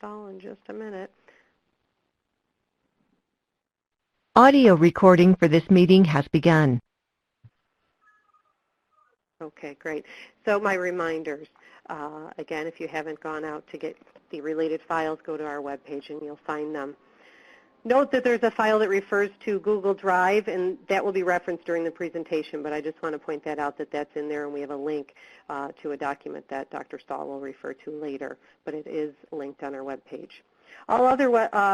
Stahl in just a minute. Audio recording for this meeting has begun. Okay, great. So my reminders, again, if you haven't gone out to get the related files, go to our webpage and you'll find them. Note that there's a file that refers to Google Drive, and that will be referenced during the presentation, but I just want to point that out that that's in there, and we have a link to a document that Dr. Stahl will refer to later, but it is linked on our webpage. All other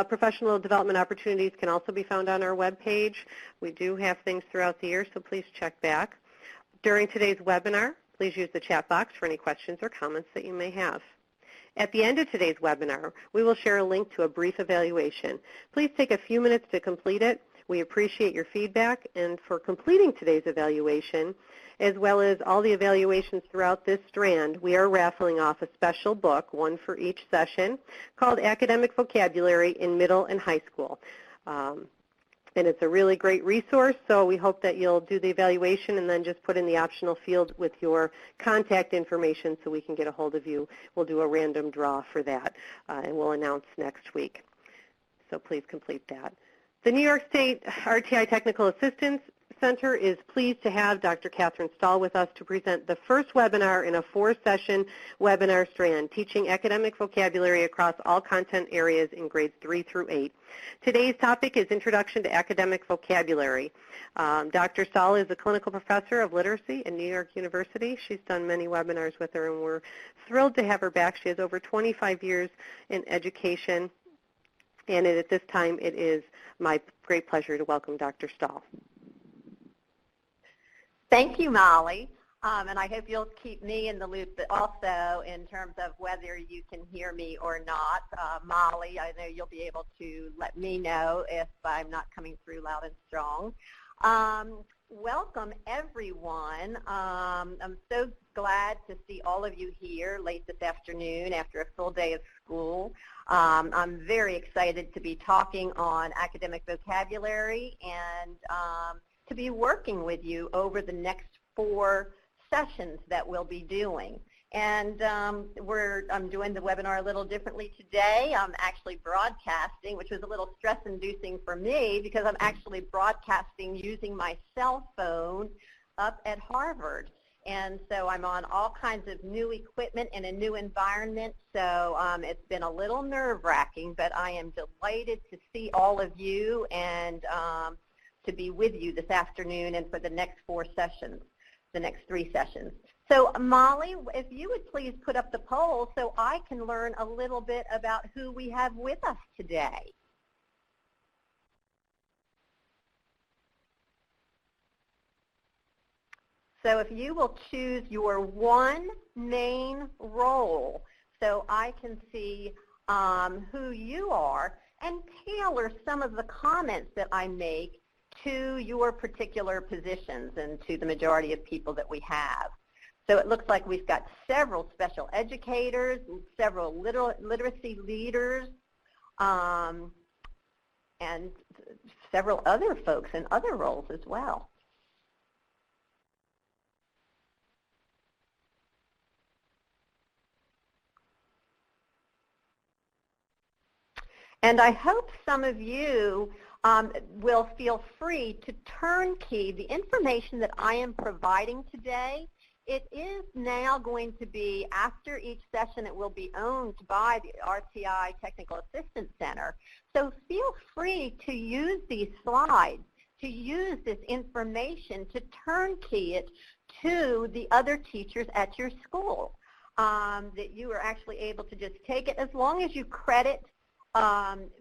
professional development opportunities can also be found on our webpage. We do have things throughout the year, so please check back. During today's webinar, please use the chat box for any questions or comments that you may have. At the end of today's webinar, we will share a link to a brief evaluation. Please take a few minutes to complete it. We appreciate your feedback, and for completing today's evaluation, as well as all the evaluations throughout this strand, we are raffling off a special book, one for each session, called Academic Vocabulary in Middle and High School. And it's a really great resource, so we hope that you'll do the evaluation and then just put in the optional field with your contact information so we can get a hold of you. We'll do a random draw for that, and we'll announce next week. So please complete that. The New York State RTI Technical Assistance Center is pleased to have Dr. Catherine Stahl with us to present the first webinar in a 4-session webinar strand, teaching academic vocabulary across all content areas in grades 3 through 8. Today's topic is Introduction to Academic Vocabulary. Dr. Stahl is a clinical professor of literacy at New York University. She's done many webinars with her, and we're thrilled to have her back. She has over 25 years in education, and at this time it is my great pleasure to welcome Dr. Stahl. Thank you, Molly, and I hope you'll keep me in the loop also in terms of whether you can hear me or not. Molly, I know you'll be able to let me know if I'm not coming through loud and strong. Welcome, everyone. I'm so glad to see all of you here late this afternoon after a full day of school. I'm very excited to be talking on academic vocabulary and to be working with you over the next 4 sessions that we'll be doing. And I'm doing the webinar a little differently today. I'm actually broadcasting, which was a little stress-inducing for me because I'm actually broadcasting using my cell phone up at Harvard. And so I'm on all kinds of new equipment in a new environment, so it's been a little nerve-wracking, but I am delighted to see all of you and to be with you this afternoon and for the next 4 sessions, the next 3 sessions. So Molly, if you would please put up the poll so I can learn a little bit about who we have with us today. So if you will choose your one main role so I can see who you are and tailor some of the comments that I make to your particular positions and to the majority of people that we have. So it looks like we've got several special educators, several literacy leaders, and several other folks in other roles as well. And I hope some of you will feel free to turnkey the information that I am providing today. It is now going to be, after each session, it will be owned by the RTI Technical Assistance Center. So feel free to use these slides, to use this information, to turnkey it to the other teachers at your school, that you are actually able to just take it as long as you credit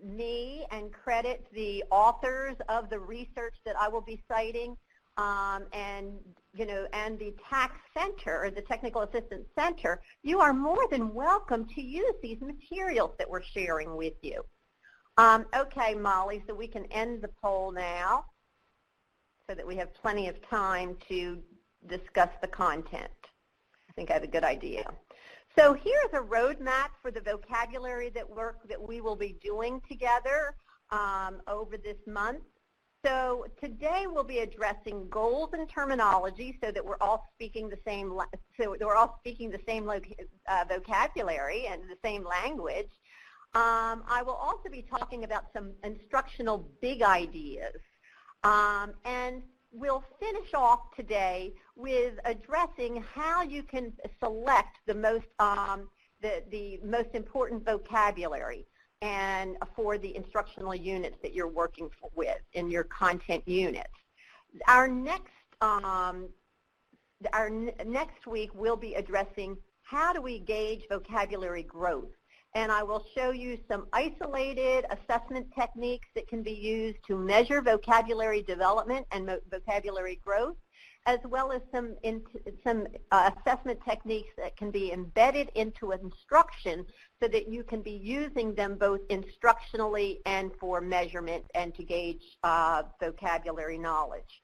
me and credit the authors of the research that I will be citing, and the TAC Center, or the Technical Assistance Center. You are more than welcome to use these materials that we're sharing with you. Okay, Molly, so we can end the poll now so that we have plenty of time to discuss the content. I think I have a good idea. So here's a roadmap for the vocabulary that we will be doing together over this month. So today we'll be addressing goals and terminology so that we're all speaking the same vocabulary and the same language. I will also be talking about some instructional big ideas. And we'll finish off today with addressing how you can select the most important vocabulary and for the instructional units that you're working with in your content units. Our next week we'll be addressing how do we gauge vocabulary growth. And I will show you some isolated assessment techniques that can be used to measure vocabulary development and vocabulary growth, as well as some assessment techniques that can be embedded into instruction so that you can be using them both instructionally and for measurement and to gauge vocabulary knowledge.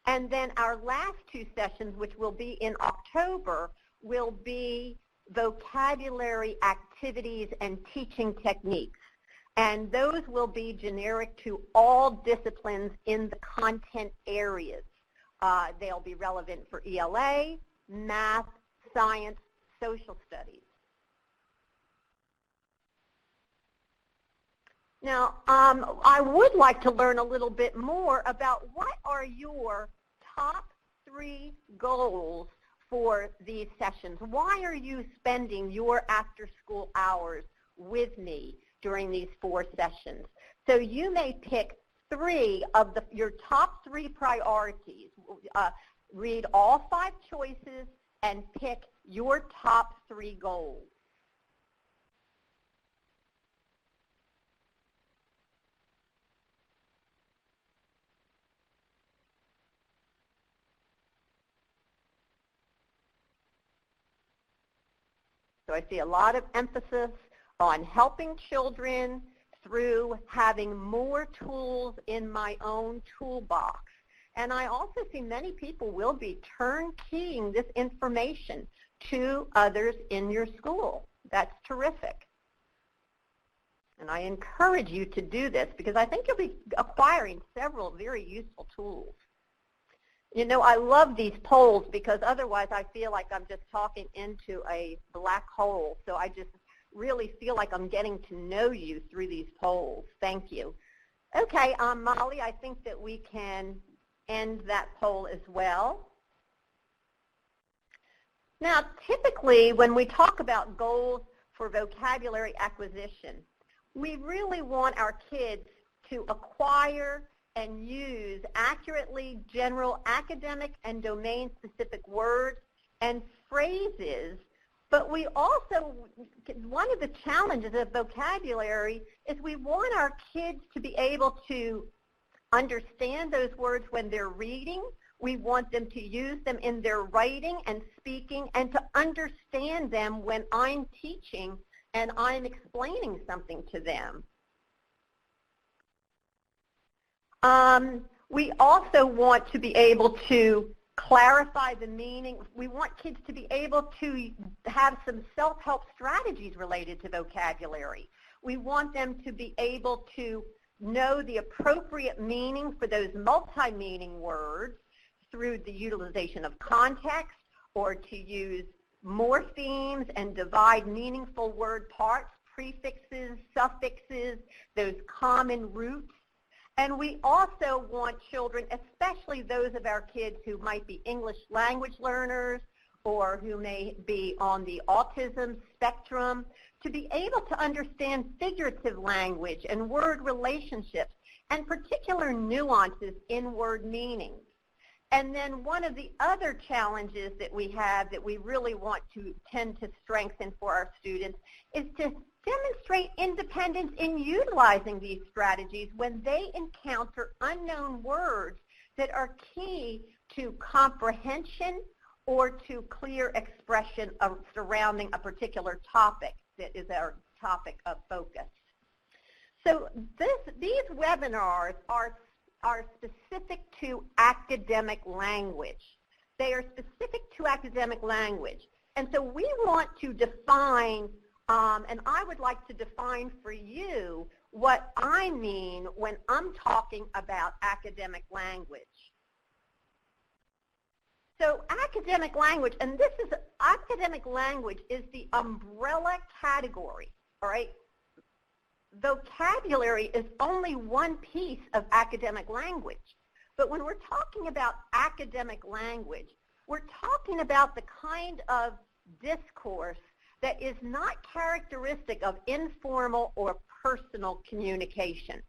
And then our last two sessions, which will be in October, will be vocabulary activities and teaching techniques. And those will be generic to all disciplines in the content areas. They'll be relevant for ELA, math, science, social studies. Now, I would like to learn a little bit more about what are your top 3 goals for these sessions. Why are you spending your after-school hours with me during these 4 sessions? So you may pick 3 of your top 3 priorities. Read all 5 choices and pick your top 3 goals. So I see a lot of emphasis on helping children through having more tools in my own toolbox. And I also see many people will be turnkeying this information to others in your school. That's terrific. And I encourage you to do this because I think you'll be acquiring several very useful tools. You know, I love these polls because otherwise I feel like I'm just talking into a black hole. So I just really feel like I'm getting to know you through these polls. Thank you. Okay, Molly, I think that we can end that poll as well. Now, typically when we talk about goals for vocabulary acquisition, we really want our kids to acquire and use accurately general academic and domain-specific words and phrases, but we also, one of the challenges of vocabulary is we want our kids to be able to understand those words when they're reading. We want them to use them in their writing and speaking and to understand them when I'm teaching and I'm explaining something to them. We also want to be able to clarify the meaning. We want kids to be able to have some self-help strategies related to vocabulary. We want them to be able to know the appropriate meaning for those multi-meaning words through the utilization of context or to use morphemes and divide meaningful word parts, prefixes, suffixes, those common roots. And we also want children, especially those of our kids who might be English language learners or who may be on the autism spectrum, to be able to understand figurative language and word relationships and particular nuances in word meanings. And then one of the other challenges that we have that we really want to tend to strengthen for our students is to demonstrate independence in utilizing these strategies when they encounter unknown words that are key to comprehension or to clear expression surrounding a particular topic that is our topic of focus. So these webinars are specific to academic language. They are specific to academic language. And so we want to define, and I would like to define for you what I mean when I'm talking about academic language. So academic language, and this is, academic language is the umbrella category, all right? vocabulary is only one piece of academic language. But when we're talking about academic language, we're talking about the kind of discourse that is not characteristic of informal or personal communication.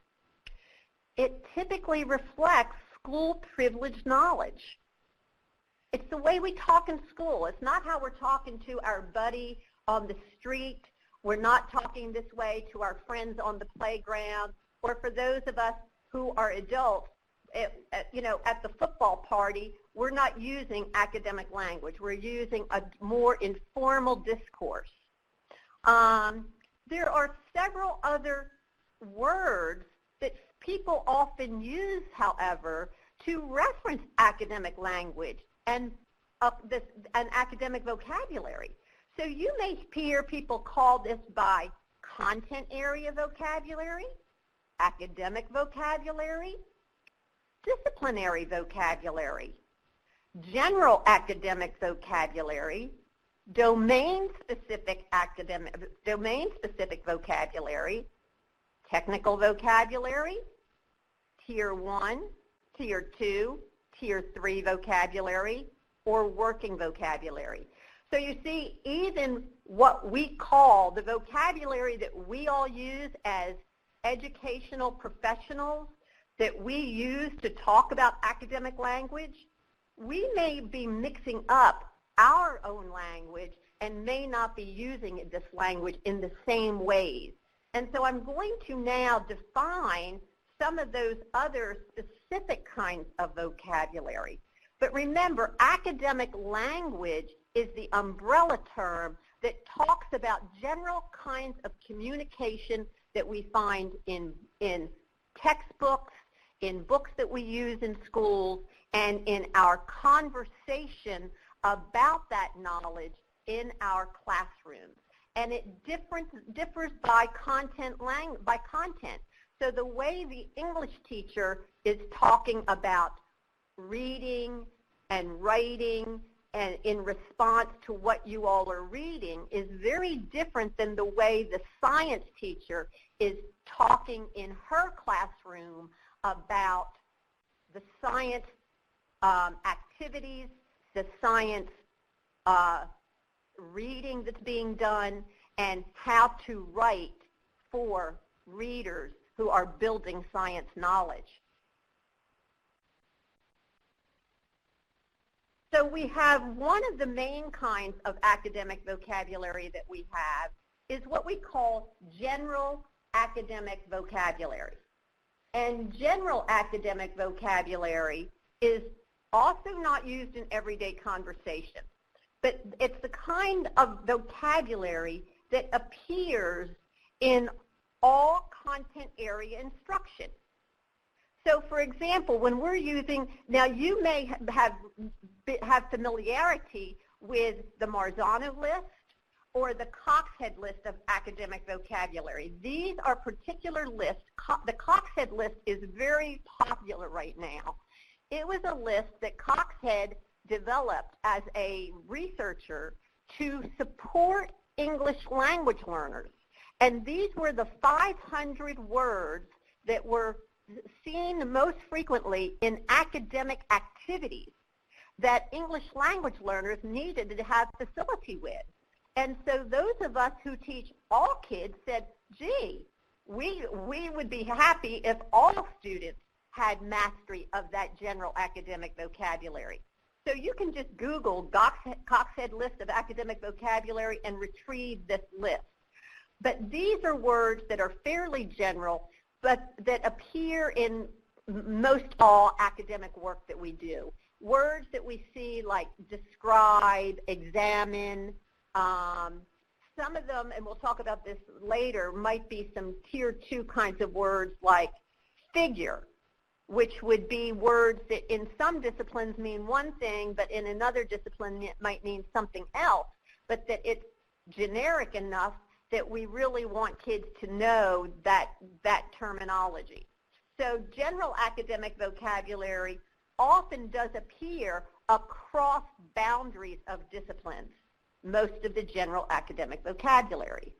It typically reflects school privileged knowledge. It's the way we talk in school. It's not how we're talking to our buddy on the street. We're not talking this way to our friends on the playground, or for those of us who are adults, at the football party, we're not using academic language. We're using a more informal discourse. There are several other words that people often use, however, to reference academic language and an academic vocabulary. So you may hear people call this by content area vocabulary, academic vocabulary, disciplinary vocabulary, general academic vocabulary, domain-specific vocabulary, technical vocabulary, Tier 1, Tier 2, Tier 3 vocabulary, or working vocabulary. So you see, even what we call the vocabulary that we all use as educational professionals, that we use to talk about academic language, we may be mixing up our own language and may not be using this language in the same ways. And so I'm going to now define some of those other specific kinds of vocabulary. But remember, academic language is the umbrella term that talks about general kinds of communication that we find in textbooks, in books that we use in schools, and in our conversation about that knowledge in our classrooms. And it differs by content. So the way the English teacher is talking about reading and writing and in response to what you all are reading is very different than the way the science teacher is talking in her classroom about the science activities, the science reading that's being done, and how to write for readers who are building science knowledge. So we have one of the main kinds of academic vocabulary that we have is what we call general academic vocabulary. And general academic vocabulary is also not used in everyday conversation, but it's the kind of vocabulary that appears in all content area instruction. So for example, when we're using, now you may have familiarity with the Marzano list or the Coxhead list of academic vocabulary. These are particular lists. The Coxhead list is very popular right now. It was a list that Coxhead developed as a researcher to support English language learners. And these were the 500 words that were seen most frequently in academic activities that English language learners needed to have facility with. And so those of us who teach all kids said, gee, we would be happy if all students had mastery of that general academic vocabulary. So you can just Google Coxhead list of academic vocabulary and retrieve this list. But these are words that are fairly general, but that appear in most all academic work that we do. Words that we see like describe, examine, some of them, and we'll talk about this later, might be some Tier 2 kinds of words like figure, which would be words that in some disciplines mean one thing, but in another discipline it might mean something else, but that it's generic enough that we really want kids to know that terminology. So general academic vocabulary often does appear across boundaries of disciplines, most of the general academic vocabulary.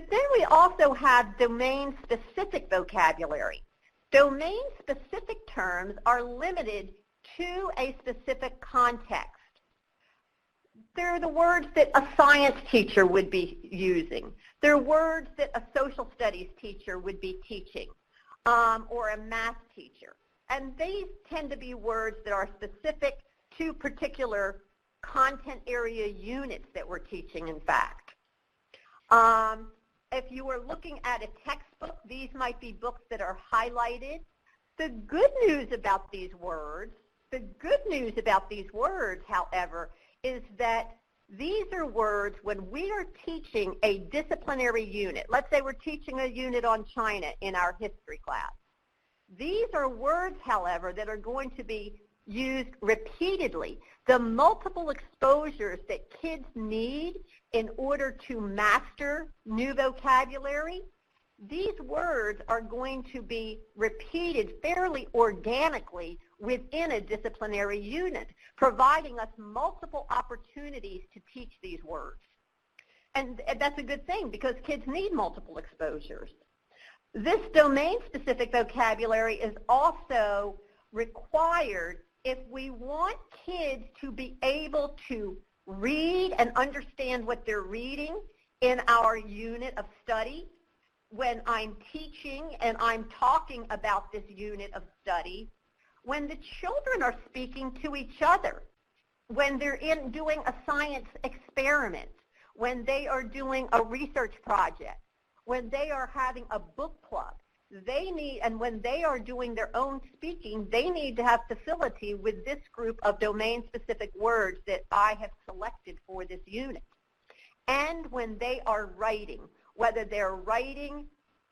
But then we also have domain-specific vocabulary. Domain-specific terms are limited to a specific context. They're the words that a science teacher would be using. They're words that a social studies teacher would be teaching, or a math teacher. And these tend to be words that are specific to particular content area units that we're teaching, in fact. If you were looking at a textbook, these might be books that are highlighted. The good news about these words, however, is that these are words when we are teaching a disciplinary unit. Let's say we're teaching a unit on China in our history class. These are words, however, that are going to be used repeatedly. The multiple exposures that kids need in order to master new vocabulary, these words are going to be repeated fairly organically within a disciplinary unit, providing us multiple opportunities to teach these words. And that's a good thing because kids need multiple exposures. This domain-specific vocabulary is also required if we want kids to be able to read and understand what they're reading in our unit of study. When I'm teaching and I'm talking about this unit of study, when the children are speaking to each other, when they're doing a science experiment, when they are doing a research project, when they are having a book club, and when they are doing their own speaking, they need to have facility with this group of domain-specific words that I have selected for this unit. And when they are writing, whether they're writing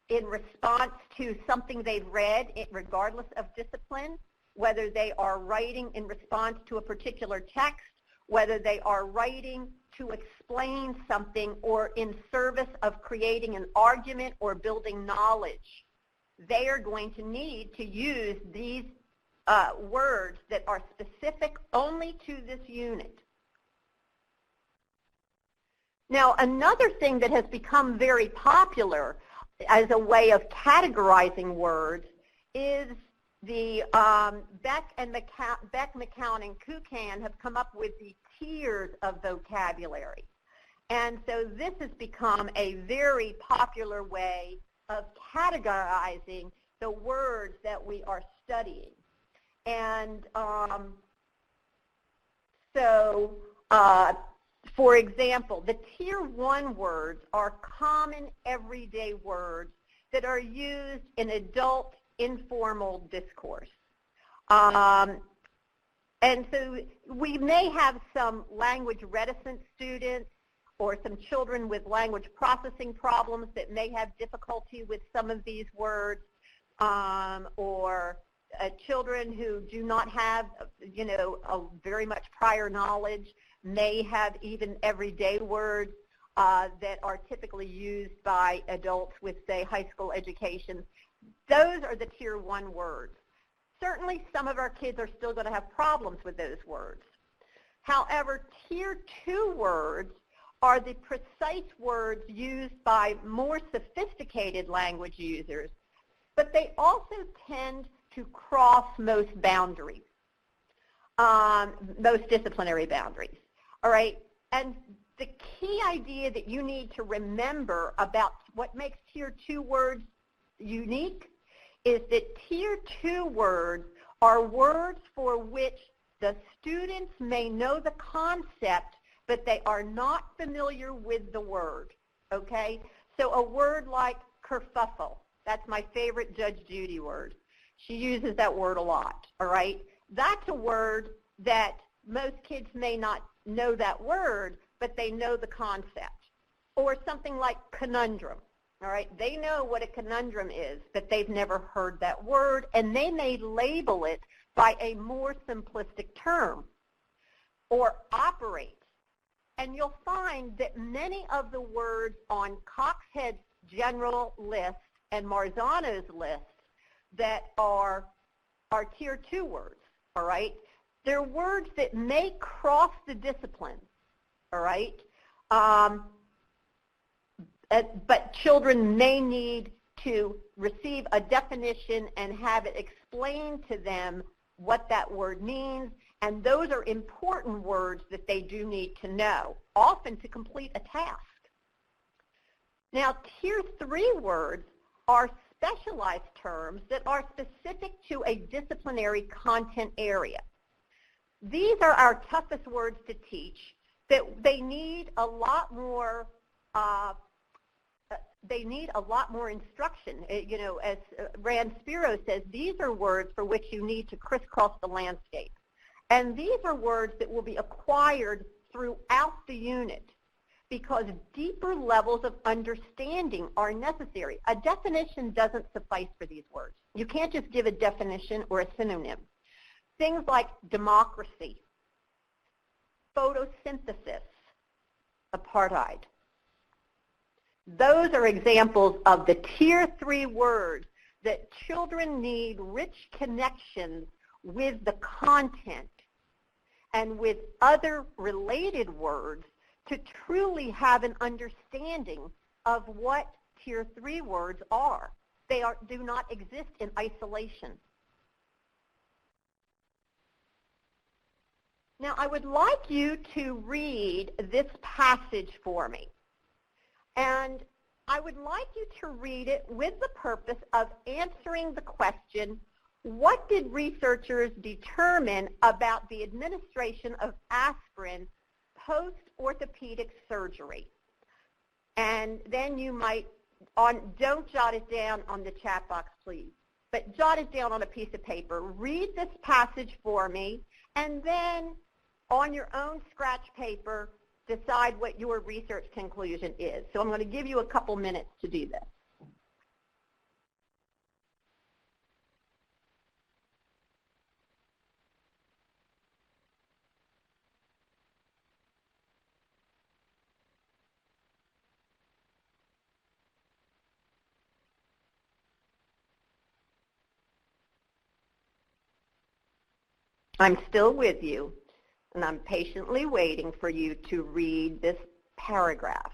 in response to something they've read, regardless of discipline, whether they are writing in response to a particular text, whether they are writing to explain something or in service of creating an argument or building knowledge, they are going to need to use these words that are specific only to this unit. Now, another thing that has become very popular as a way of categorizing words is the Beck, McCown, and Kukan have come up with the tiers of vocabulary. And so this has become a very popular way of categorizing the words that we are studying. And for example, the Tier 1 words are common everyday words that are used in adult informal discourse. And so we may have some language reticent students or some children with language processing problems that may have difficulty with some of these words, or children who do not have, a very much prior knowledge may have even everyday words that are typically used by adults with, say, high school education. Those are the Tier 1 words. Certainly, some of our kids are still going to have problems with those words. However, Tier 2 words are the precise words used by more sophisticated language users, but they also tend to cross most boundaries, most disciplinary boundaries. All right, and the key idea that you need to remember about what makes Tier 2 words unique is that Tier 2 words are words for which the students may know the concept, but they are not familiar with the word, okay? So a word like kerfuffle, that's my favorite Judge Judy word. She uses that word a lot, all right? That's a word that most kids may not know that word, but they know the concept. Or something like conundrum, all right? They know what a conundrum is, but they've never heard that word, and they may label it by a more simplistic term. Or operate. And you'll find that many of the words on Coxhead's general list and Marzano's list that are Tier 2 words, all right? They're words that may cross the disciplines, all right? but children may need to receive a definition and have it explained to them what that word means, and those are important words that they do need to know, often to complete a task. Now, Tier 3 words are specialized terms that are specific to a disciplinary content area. These are our toughest words to teach, that they need a lot more instruction. You know, as Rand Spiro says, these are words for which you need to crisscross the landscape. And these are words that will be acquired throughout the unit because deeper levels of understanding are necessary. A definition doesn't suffice for these words. You can't just give a definition or a synonym. Things like democracy, photosynthesis, apartheid. Those are examples of the Tier 3 words that children need rich connections with the content and with other related words to truly have an understanding of what Tier 3 words are. They do not exist in isolation. Now, I would like you to read this passage for me. And I would like you to read it with the purpose of answering the question, what did researchers determine about the administration of aspirin post-orthopedic surgery? And then you might, don't jot it down on the chat box, please, but jot it down on a piece of paper. Read this passage for me, and then on your own scratch paper, decide what your research conclusion is. So I'm going to give you a couple minutes to do this. I'm still with you, and I'm patiently waiting for you to read this paragraph.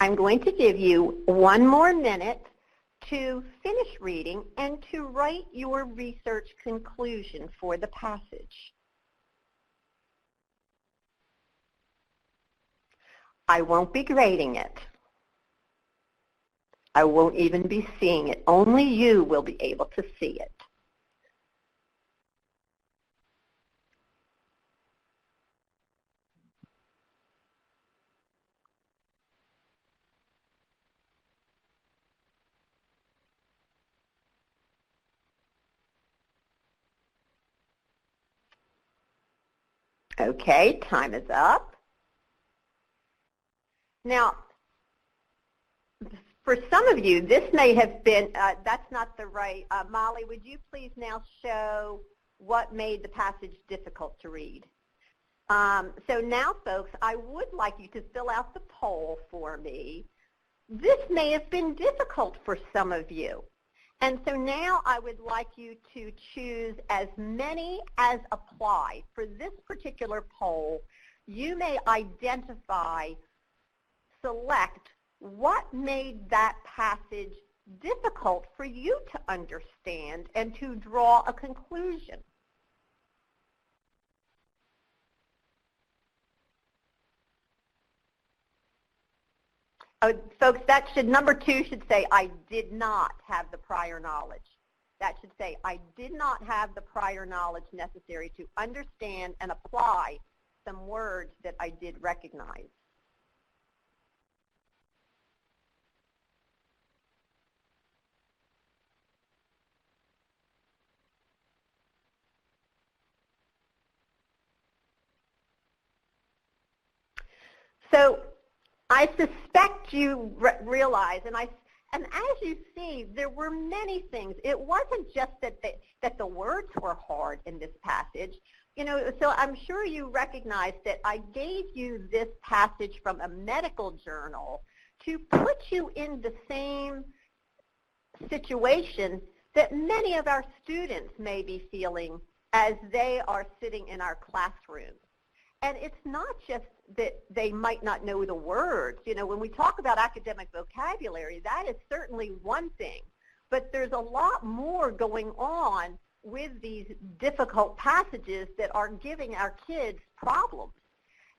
I'm going to give you one more minute to finish reading and to write your research conclusion for the passage. I won't be grading it. I won't even be seeing it. Only you will be able to see it. Okay, time is up. Now, for some of you, this may have been, that's not the right, Molly, would you please now show what made the passage difficult to read? So now, folks, I would like you to fill out the poll for me. This may have been difficult for some of you. And so now I would like you to choose as many as apply. For this particular poll, you may identify, select what made that passage difficult for you to understand and to draw a conclusion. Folks, that should, number 2 should say, I did not have the prior knowledge. That should say, I did not have the prior knowledge necessary to understand and apply some words that I did recognize. So I suspect you realize, and as you see, there were many things. It wasn't just that the words were hard in this passage. You know, so I'm sure you recognize that I gave you this passage from a medical journal to put you in the same situation that many of our students may be feeling as they are sitting in our classrooms. And it's not just that they might not know the words. You know, when we talk about academic vocabulary, that is certainly one thing. But there's a lot more going on with these difficult passages that are giving our kids problems.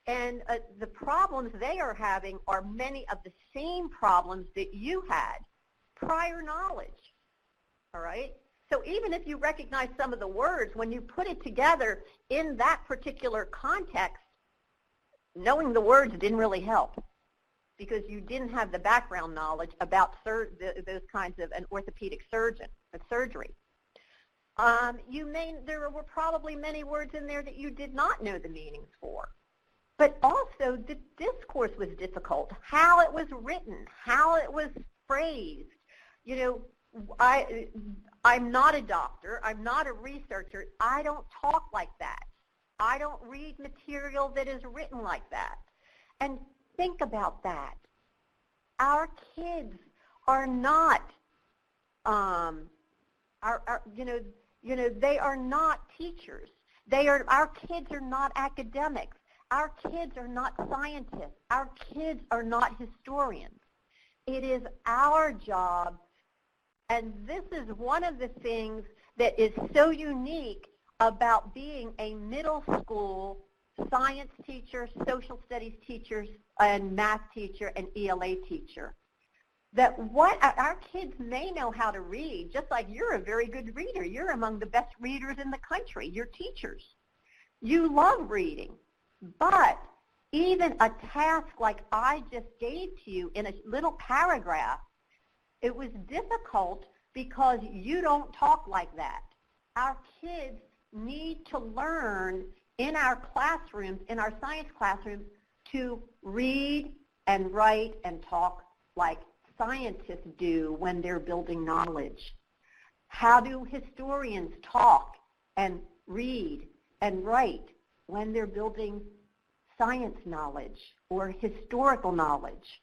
And the problems they are having are many of the same problems that you had, prior knowledge, all right? So even if you recognize some of the words, when you put it together in that particular context, knowing the words didn't really help because you didn't have the background knowledge about those kinds of an orthopedic surgery. There were probably many words in there that you did not know the meanings for. But also the discourse was difficult, how it was written, how it was phrased. You know, I'm not a doctor, I'm not a researcher, I don't talk like that. I don't read material that is written like that. And think about that. Our kids are not, they are not teachers. Our kids are not academics. Our kids are not scientists. Our kids are not historians. It is our job, and this is one of the things that is so unique about being a middle school science teacher, social studies teacher, and math teacher, and ELA teacher. That what our kids may know how to read, just like you're a very good reader. You're among the best readers in the country. You're teachers. You love reading. But even a task like I just gave to you in a little paragraph, it was difficult because you don't talk like that. Our kids need to learn in our classrooms, in our science classrooms, to read and write and talk like scientists do when they're building knowledge. How do historians talk and read and write when they're building science knowledge or historical knowledge?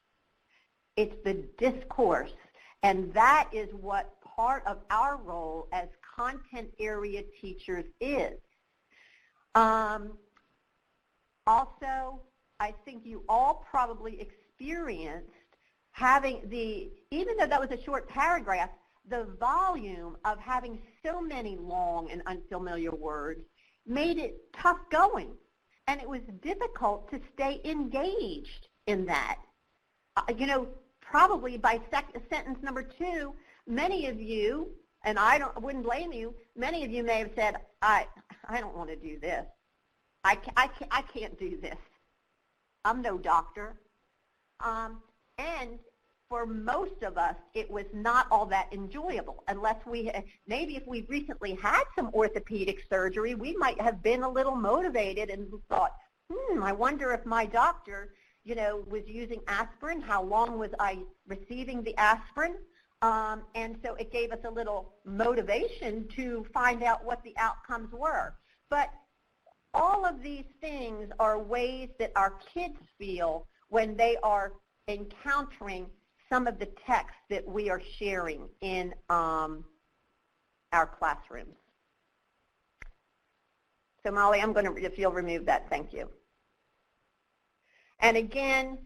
It's the discourse, and that is what part of our role as content area teachers is. Also, I think you all probably experienced having even though that was a short paragraph, the volume of having so many long and unfamiliar words made it tough going. And it was difficult to stay engaged in that. Probably by sentence number 2, many of you, and I wouldn't blame you, many of you may have said, I don't want to do this. I can't do this. I'm no doctor. And for most of us, it was not all that enjoyable, unless maybe if we recently had some orthopedic surgery, we might have been a little motivated and thought, I wonder if my doctor, was using aspirin, how long was I receiving the aspirin? And so it gave us a little motivation to find out what the outcomes were. But all of these things are ways that our kids feel when they are encountering some of the text that we are sharing in our classrooms. So Molly, if you'll remove that, thank you. And again,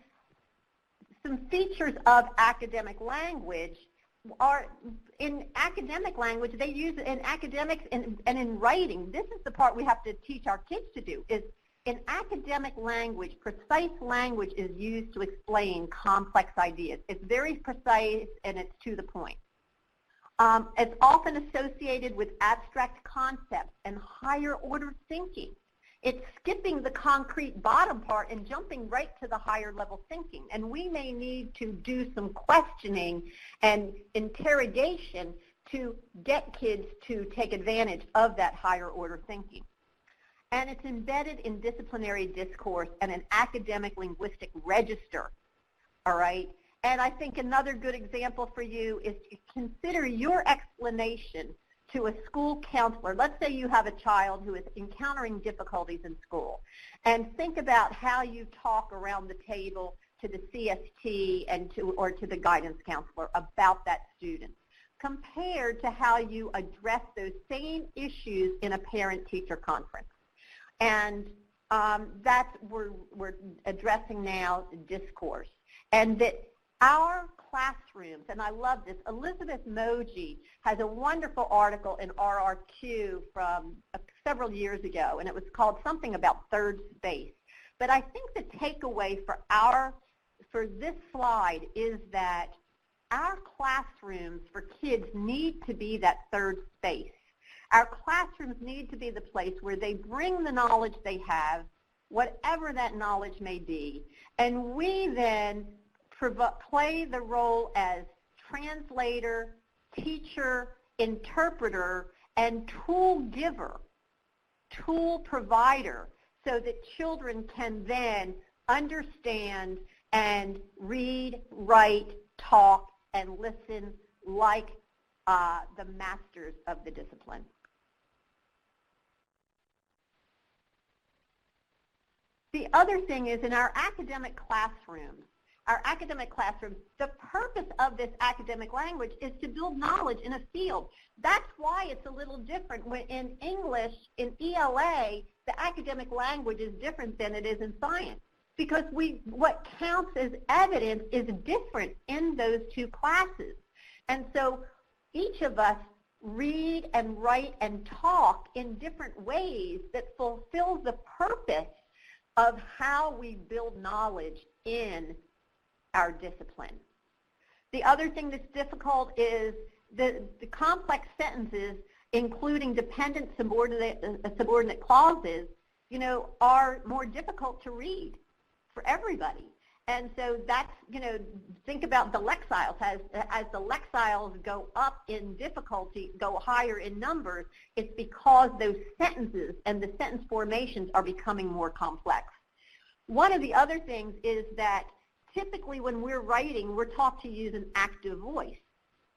some features of academic language are, in academic language, they use in academics and in writing. This is the part we have to teach our kids to do, is in academic language, precise language is used to explain complex ideas. It's very precise and it's to the point. It's often associated with abstract concepts and higher order thinking. It's skipping the concrete bottom part and jumping right to the higher level thinking. And we may need to do some questioning and interrogation to get kids to take advantage of that higher order thinking. And it's embedded in disciplinary discourse and an academic linguistic register, all right? And I think another good example for you is to consider your explanation to a school counselor. Let's say you have a child who is encountering difficulties in school, and think about how you talk around the table to the CST and or to the guidance counselor about that student. compared to how you address those same issues in a parent-teacher conference. And that's we're addressing now discourse. And that our classrooms, and I love this, Elizabeth Moji has a wonderful article in RRQ from several years ago, and it was called something about third space. But I think the takeaway for this slide is that our classrooms for kids need to be that third space. Our classrooms need to be the place where they bring the knowledge they have, whatever that knowledge may be, and we then play the role as translator, teacher, interpreter, and tool giver, tool provider, so that children can then understand and read, write, talk, and listen like the masters of the discipline. The other thing is in our academic classrooms, the purpose of this academic language is to build knowledge in a field. That's why it's a little different. When in English, in ELA, the academic language is different than it is in science, because what counts as evidence is different in those two classes. And so each of us read and write and talk in different ways that fulfill the purpose of how we build knowledge in our discipline. The other thing that's difficult is the complex sentences, including dependent subordinate clauses, are more difficult to read for everybody. And so that's, think about the lexiles. As the lexiles go up in difficulty, go higher in numbers, it's because those sentences and the sentence formations are becoming more complex. One of the other things is that typically when we're writing, we're taught to use an active voice.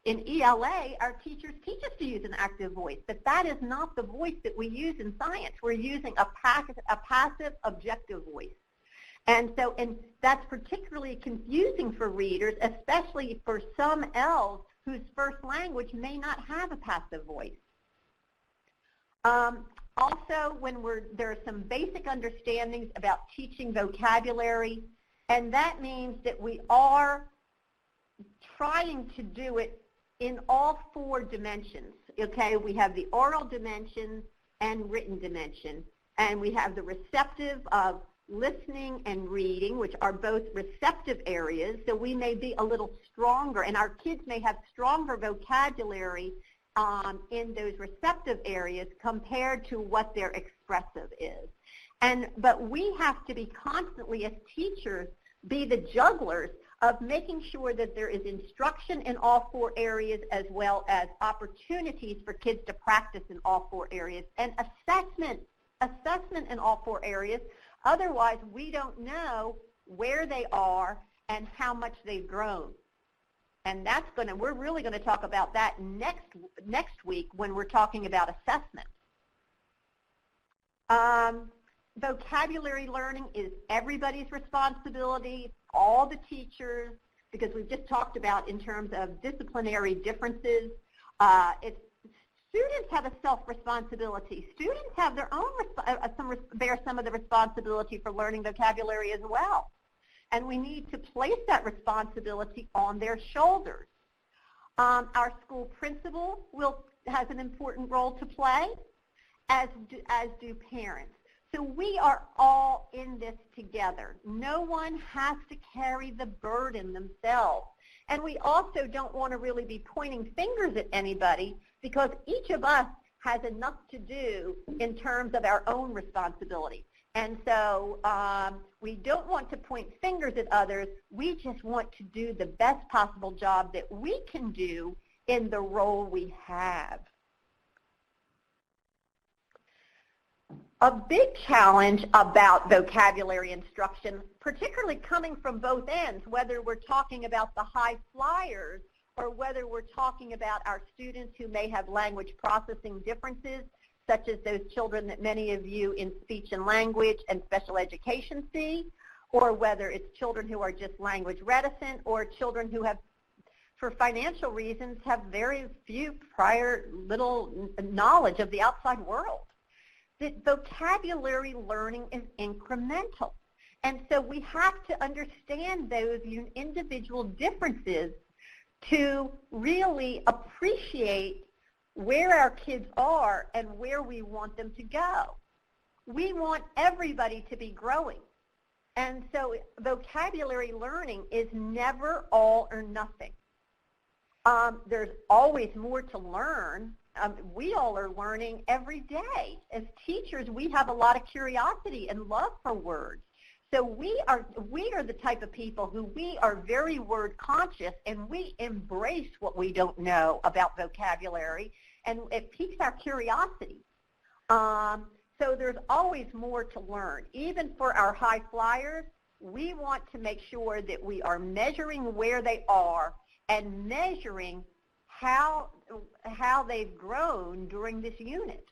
In ELA, our teachers teach us to use an active voice, but that is not the voice that we use in science. We're using a passive objective voice. And that's particularly confusing for readers, especially for some L's whose first language may not have a passive voice. Also, there are some basic understandings about teaching vocabulary, and that means that we are trying to do it in all four dimensions. Okay, we have the oral dimension and written dimension, and we have the receptive of listening and reading, which are both receptive areas, so we may be a little stronger, and our kids may have stronger vocabulary in those receptive areas compared to what their expressive is. But we have to be constantly, as teachers, be the jugglers of making sure that there is instruction in all four areas, as well as opportunities for kids to practice in all four areas, and assessment in all four areas. Otherwise, we don't know where they are and how much they've grown. And we're really going to talk about that next week when we're talking about assessment. Vocabulary learning is everybody's responsibility, all the teachers, because we've just talked about in terms of disciplinary differences. Students have a self-responsibility. Students have their own, bear some of the responsibility for learning vocabulary as well. And we need to place that responsibility on their shoulders. Our school principal has an important role to play, as do parents. So we are all in this together. No one has to carry the burden themselves. And we also don't want to really be pointing fingers at anybody, because each of us has enough to do in terms of our own responsibility. And so we don't want to point fingers at others. We just want to do the best possible job that we can do in the role we have. A big challenge about vocabulary instruction, particularly coming from both ends, whether we're talking about the high flyers or whether we're talking about our students who may have language processing differences, such as those children that many of you in speech and language and special education see, or whether it's children who are just language reticent, or children who have for financial reasons, have very few prior little knowledge of the outside world. The vocabulary learning is incremental. And so we have to understand those individual differences to really appreciate where our kids are and where we want them to go. We want everybody to be growing. And so vocabulary learning is never all or nothing. There's always more to learn. We all are learning every day. As teachers, we have a lot of curiosity and love for words. So we are the type of people who we are very word conscious, and we embrace what we don't know about vocabulary, and it piques our curiosity. So there's always more to learn. Even for our high flyers, we want to make sure that we are measuring where they are and measuring how they've grown during this unit.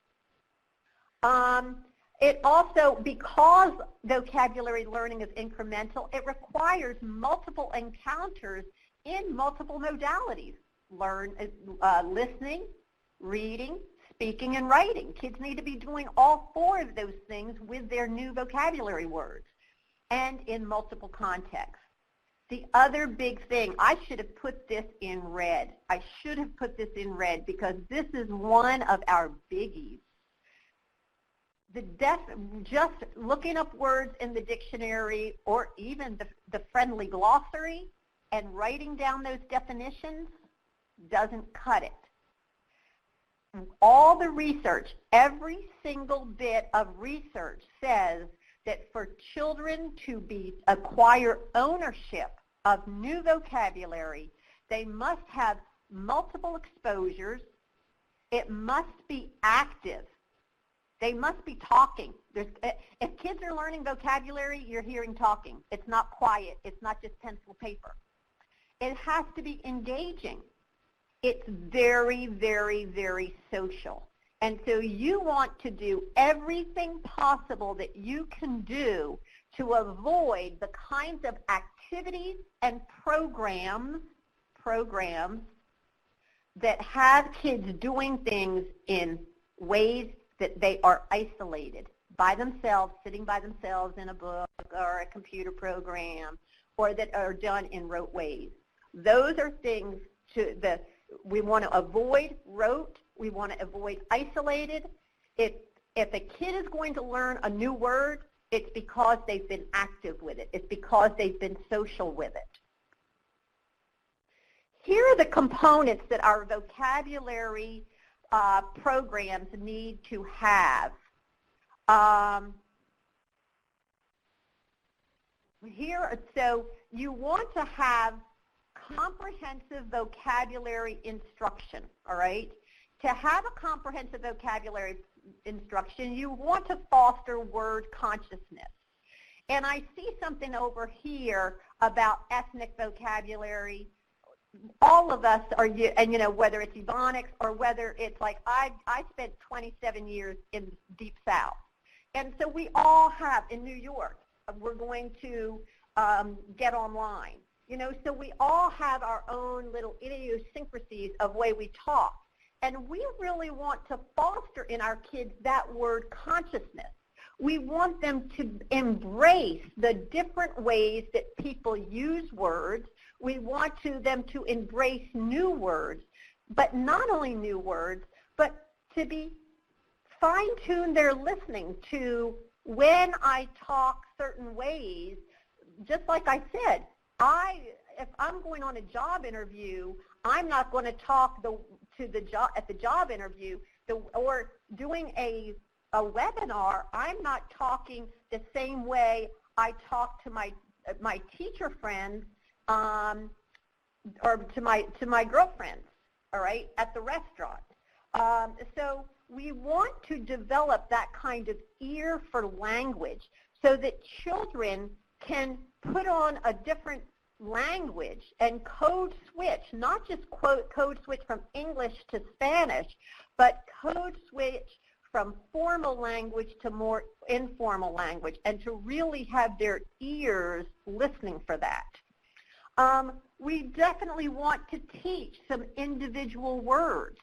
It also, because vocabulary learning is incremental, it requires multiple encounters in multiple modalities. Listening, reading, speaking, and writing. Kids need to be doing all four of those things with their new vocabulary words and in multiple contexts. The other big thing, I should have put this in red. I should have put this in red because this is one of our biggies. Just looking up words in the dictionary or even the friendly glossary and writing down those definitions doesn't cut it. All the research, every single bit of research says that for children to acquire ownership of new vocabulary, they must have multiple exposures. It must be active. They must be talking. If kids are learning vocabulary, you're hearing talking. It's not quiet. It's not just pencil paper. It has to be engaging. It's very, very, very social. And so you want to do everything possible that you can do to avoid the kinds of activities and programs that have kids doing things in ways that they are isolated by themselves, sitting by themselves in a book or a computer program, or that are done in rote ways. Those are things we want to avoid rote. We want to avoid isolated. If a kid is going to learn a new word, it's because they've been active with it. It's because they've been social with it. Here are the components that our vocabulary programs need to have. So you want to have comprehensive vocabulary instruction, all right? To have a comprehensive vocabulary instruction, you want to foster word consciousness. And I see something over here about ethnic vocabulary. All of us are, and whether it's Ebonics or whether it's like I spent 27 years in Deep South. And so we all have, in New York, we're going to get online. So we all have our own little idiosyncrasies of way we talk. And we really want to foster in our kids that word consciousness. We want them to embrace the different ways that people use words. We want them to embrace new words, but not only new words, but to be fine-tune their listening to when I talk certain ways. Just like I said, if I'm going on a job interview, I'm not going to talk at the job interview, or doing a webinar, I'm not talking the same way I talk to my teacher friends or to my girlfriends, all right, at the restaurant. So we want to develop that kind of ear for language so that children can put on a different language and code switch, not just code switch from English to Spanish, but code switch from formal language to more informal language, and to really have their ears listening for that. We definitely want to teach some individual words.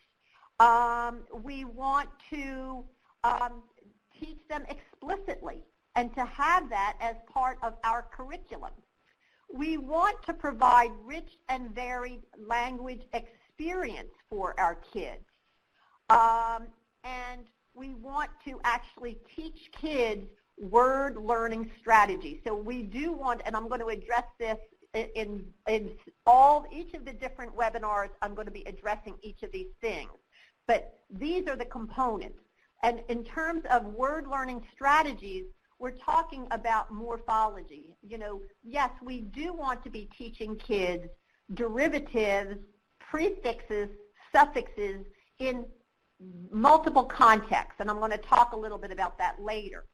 We want to teach them explicitly and to have that as part of our curriculum. We want to provide rich and varied language experience for our kids. And we want to actually teach kids word learning strategies. So we do want, and I'm going to address this in each of the different webinars. I'm going to be addressing each of these things. But these are the components. And in terms of word learning strategies, we're talking about morphology. You know, yes, we do want to be teaching kids derivatives, prefixes, suffixes in multiple contexts, and I'm going to talk a little bit about that later.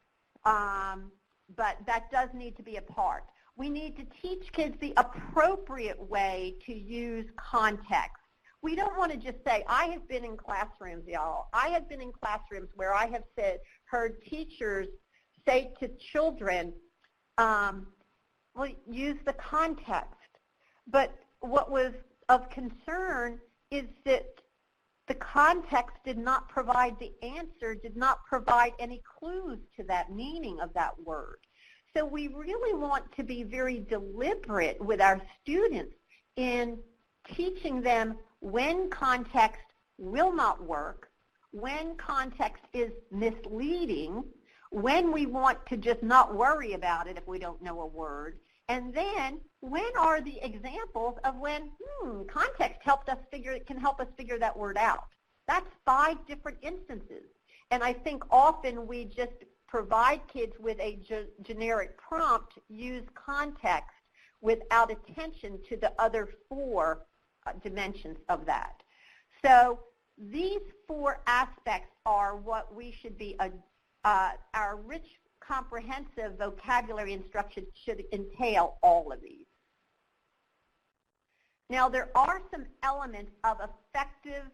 But that does need to be a part. We need to teach kids the appropriate way to use context. We don't want to just say, I have been in classrooms, y'all. I have been in classrooms where I have heard teachers say to children, well, use the context. But what was of concern is that the context did not provide the answer, did not provide any clues to that meaning of that word. So we really want to be very deliberate with our students in teaching them when context will not work, when context is misleading, when we want to just not worry about it if we don't know a word, and then when are the examples of when context can help us figure that word out. That's 5 different instances. And I think often we just provide kids with a generic prompt, use context, without attention to the other 4 dimensions of that. So these 4 aspects are what we should be, our rich, comprehensive vocabulary instruction should entail all of these. Now, there are some elements of effective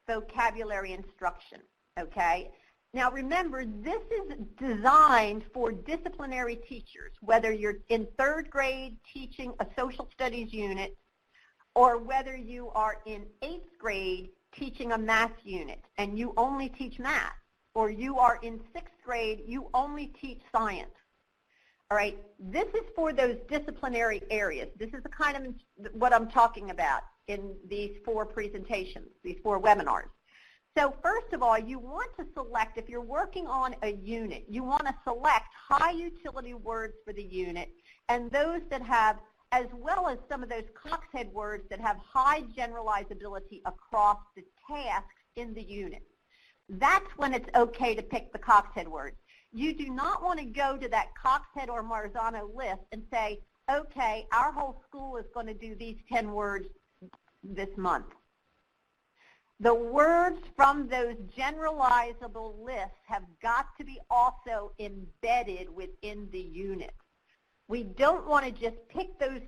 vocabulary instruction, okay? Now, remember, this is designed for disciplinary teachers, whether you're in 3rd grade teaching a social studies unit or whether you are in 8th grade teaching a math unit and you only teach math, or you are in 6th grade, you only teach science. All right, this is for those disciplinary areas. This is the kind of what I'm talking about in these 4 presentations, these 4 webinars. So first of all, you want to select, if you're working on a unit, you want to select high utility words for the unit and those that have, as well as some of those coxhead words that have high generalizability across the tasks in the unit. That's when it's okay to pick the coxhead words. You do not want to go to that Coxhead or Marzano list and say, okay, our whole school is going to do these 10 words this month. The words from those generalizable lists have got to be also embedded within the unit. We don't want to just pick those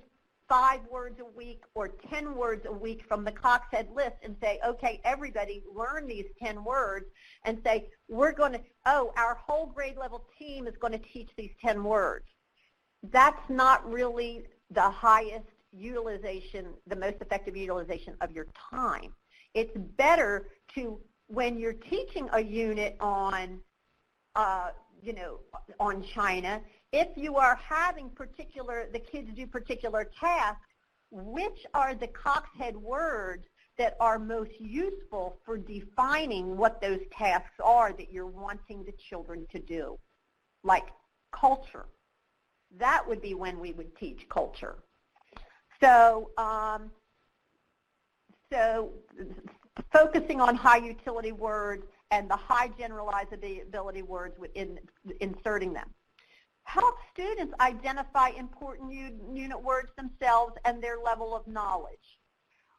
5 words a week or 10 words a week from the Coxhead list and say, okay, everybody learn these 10 words, and say, we're going to, our whole grade level team is going to teach these 10 words. That's not really the highest utilization, the most effective utilization of your time. It's better to, when you're teaching a unit on, on China, if you are having the kids do particular tasks, which are the Coxhead words that are most useful for defining what those tasks are that you're wanting the children to do, like culture. That would be when we would teach culture. So, focusing on high utility words and the high generalizability words within inserting them. Help students identify important unit words themselves and their level of knowledge.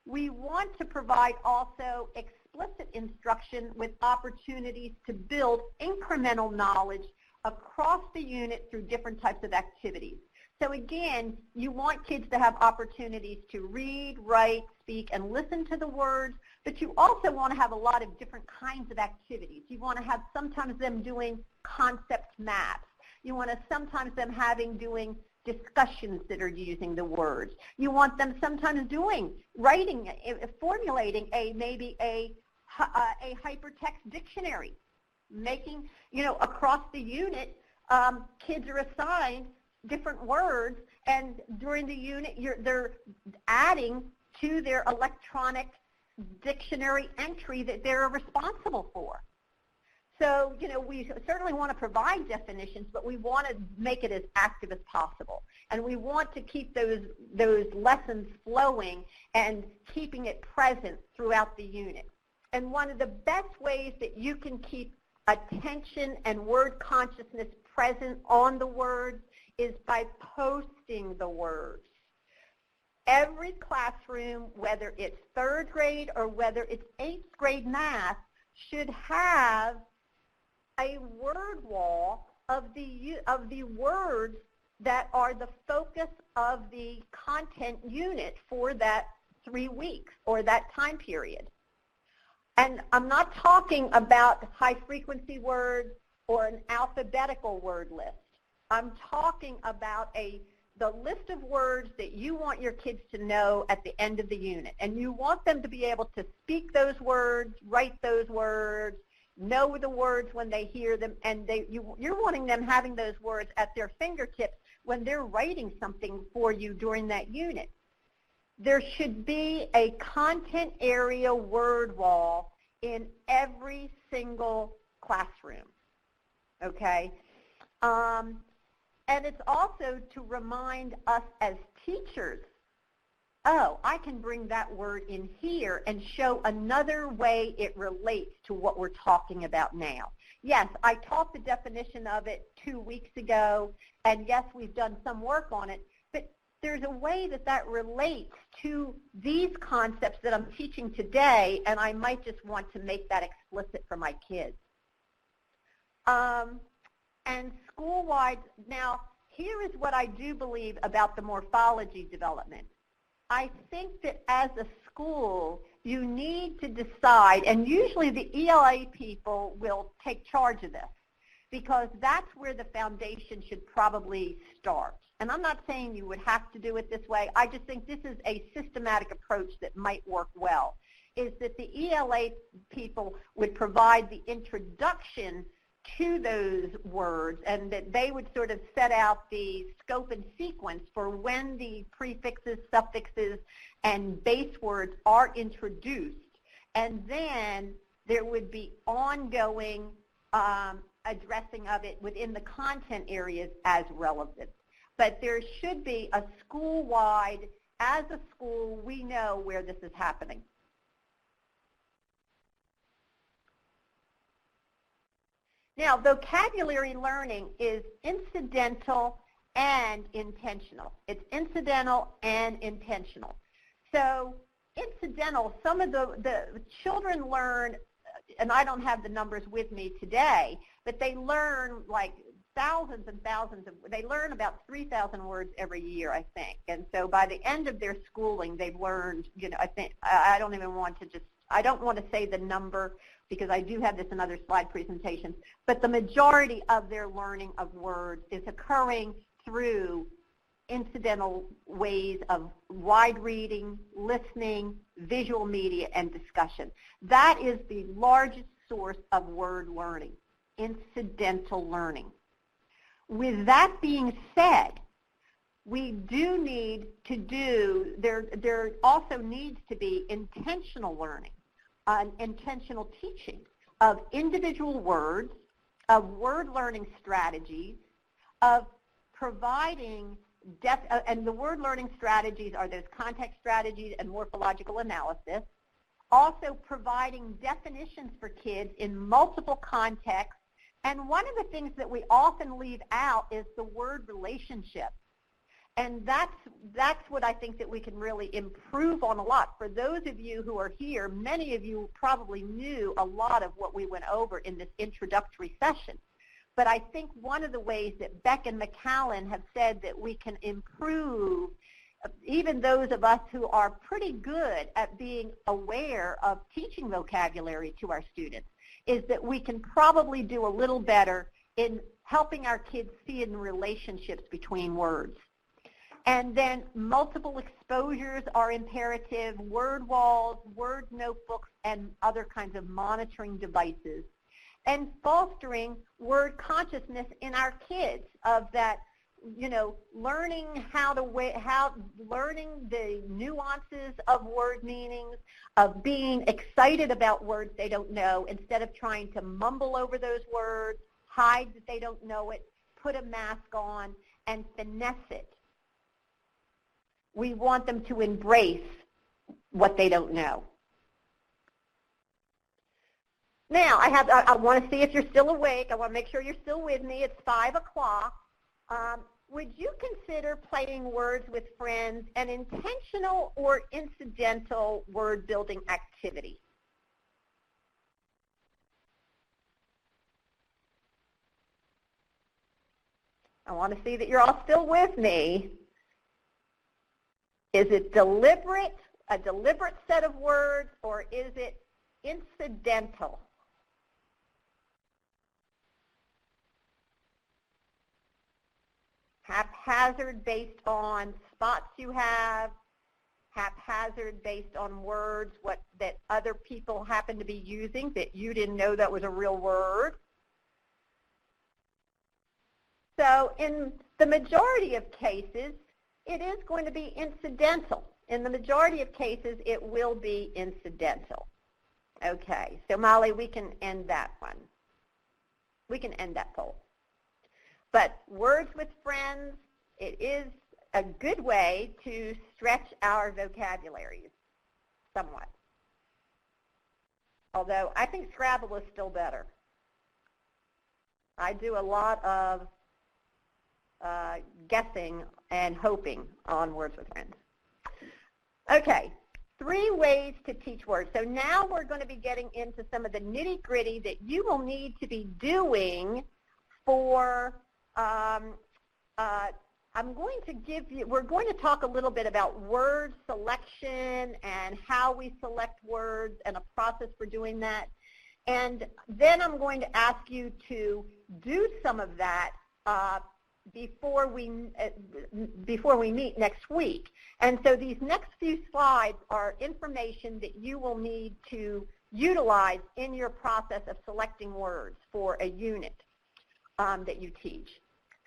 We want to provide also explicit instruction with opportunities to build incremental knowledge across the unit through different types of activities. So again, you want kids to have opportunities to read, write, speak, and listen to the words, but you also want to have a lot of different kinds of activities. You want to have sometimes them doing concept maps. You want to sometimes them doing discussions that are using the words. You want them sometimes writing, formulating maybe a hypertext dictionary, making, across the unit, kids are assigned different words, and during the unit they're adding to their electronic dictionary entry that they're responsible for. So, we certainly want to provide definitions, but we want to make it as active as possible. And we want to keep those lessons flowing and keeping it present throughout the unit. And one of the best ways that you can keep attention and word consciousness present on the words is by posting the words. Every classroom, whether it's 3rd grade or whether it's 8th grade math, should have a word wall of the words that are the focus of the content unit for that 3 weeks or that time period. And I'm not talking about high-frequency words or an alphabetical word list. I'm talking about the list of words that you want your kids to know at the end of the unit. And you want them to be able to speak those words, write those words, know the words when they hear them, and you're wanting them having those words at their fingertips when they're writing something for you during that unit. There should be a content area word wall in every single classroom, okay? And it's also to remind us as teachers, oh, I can bring that word in here and show another way it relates to what we're talking about now. Yes, I taught the definition of it 2 weeks ago, and yes, we've done some work on it, but there's a way that relates to these concepts that I'm teaching today, and I might just want to make that explicit for my kids. And school-wide, now, here is what I do believe about the morphology development. I think that as a school, you need to decide, and usually the ELA people will take charge of this, because that's where the foundation should probably start. And I'm not saying you would have to do it this way. I just think this is a systematic approach that might work well, is that the ELA people would provide the introduction to those words, and that they would sort of set out the scope and sequence for when the prefixes, suffixes, and base words are introduced. And then there would be ongoing addressing of it within the content areas as relevant. But there should be a school-wide, as a school, we know where this is happening. Now, vocabulary learning is incidental and intentional. It's incidental and intentional. So incidental, some of the children learn, and I don't have the numbers with me today, but they learn like thousands and thousands of, they learn about 3,000 words every year, I think. And so by the end of their schooling, they've learned, I think, I don't even want to I don't want to say the number because I do have this in other slide presentations, but the majority of their learning of words is occurring through incidental ways of wide reading, listening, visual media, and discussion. That is the largest source of word learning, incidental learning. With that being said, we do need to do, there also needs to be intentional learning, intentional teaching of individual words, of word learning strategies, of providing, and the word learning strategies are those context strategies and morphological analysis, also providing definitions for kids in multiple contexts. And one of the things that we often leave out is the word relationship. And that's what I think that we can really improve on a lot. For those of you who are here, many of you probably knew a lot of what we went over in this introductory session. But I think one of the ways that Beck and McCallan have said that we can improve, even those of us who are pretty good at being aware of teaching vocabulary to our students, is that we can probably do a little better in helping our kids see in relationships between words. And then multiple exposures are imperative, word walls, word notebooks, and other kinds of monitoring devices. And fostering word consciousness in our kids of that, learning learning the nuances of word meanings, of being excited about words they don't know instead of trying to mumble over those words, hide that they don't know it, put a mask on, and finesse it. We want them to embrace what they don't know. Now, I want to see if you're still awake. I want to make sure you're still with me. It's 5 o'clock. Would you consider playing words with friends an intentional or incidental word-building activity? I want to see that you're all still with me. Is it deliberate, a deliberate set of words, or is it incidental? Haphazard based on spots you have, haphazard based on words that other people happen to be using that you didn't know that was a real word. So in the majority of cases, it is going to be incidental. In the majority of cases, it will be incidental. Okay, so Molly, we can end that one. We can end that poll. But words with friends, it is a good way to stretch our vocabularies somewhat. Although I think Scrabble is still better. I do a lot of guessing and hoping on words with friends. Okay, 3 ways to teach words. So now we're going to be getting into some of the nitty-gritty that you will need to be doing for we're going to talk a little bit about word selection and how we select words and a process for doing that. And then I'm going to ask you to do some of that before we meet next week. And so these next few slides are information that you will need to utilize in your process of selecting words for a unit that you teach.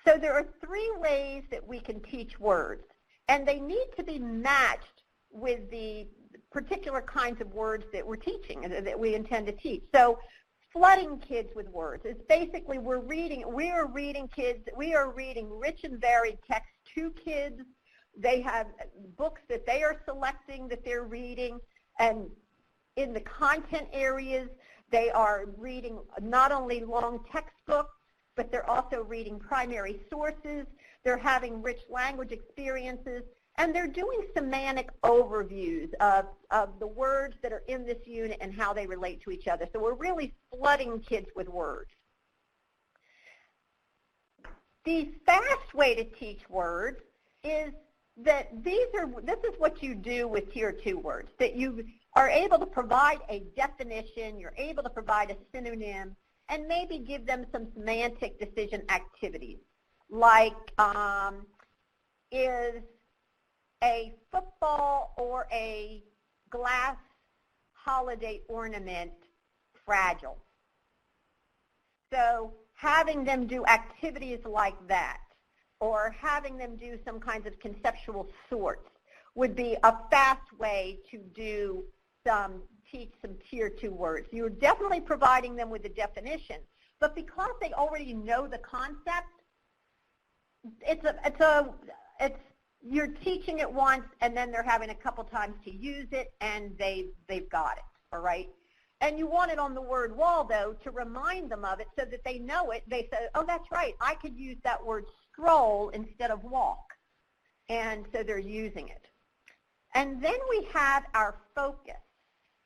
So there are 3 ways that we can teach words, and they need to be matched with the particular kinds of words that we're teaching, that we intend to teach. So flooding kids with words is basically we are reading rich and varied text to kids. They have books that they are selecting that they're reading, and in the content areas, they are reading not only long textbooks, but they're also reading primary sources. They're having rich language experiences, and they're doing semantic overviews of the words that are in this unit and how they relate to each other. So we're really flooding kids with words. The fast way to teach words is that this is what you do with Tier 2 words, that you are able to provide a definition, you're able to provide a synonym, and maybe give them some semantic decision activities, like is a football or a glass holiday ornament fragile? So having them do activities like that, or having them do some kinds of conceptual sorts, would be a fast way to teach some Tier 2 words. You're definitely providing them with a definition, but because they already know the concept, you're teaching it once, and then they're having a couple times to use it, and they've got it, all right? And you want it on the word wall, though, to remind them of it so that they know it. They say, oh, that's right, I could use that word stroll instead of walk, and so they're using it. And then we have our focus.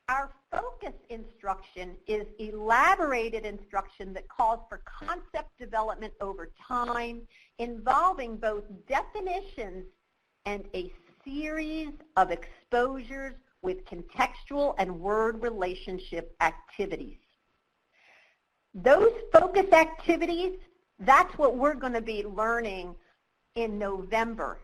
Our focus instruction is elaborated instruction that calls for concept development over time, involving both definitions and a series of exposures with contextual and word relationship activities. Those focus activities, that's what we're going to be learning in November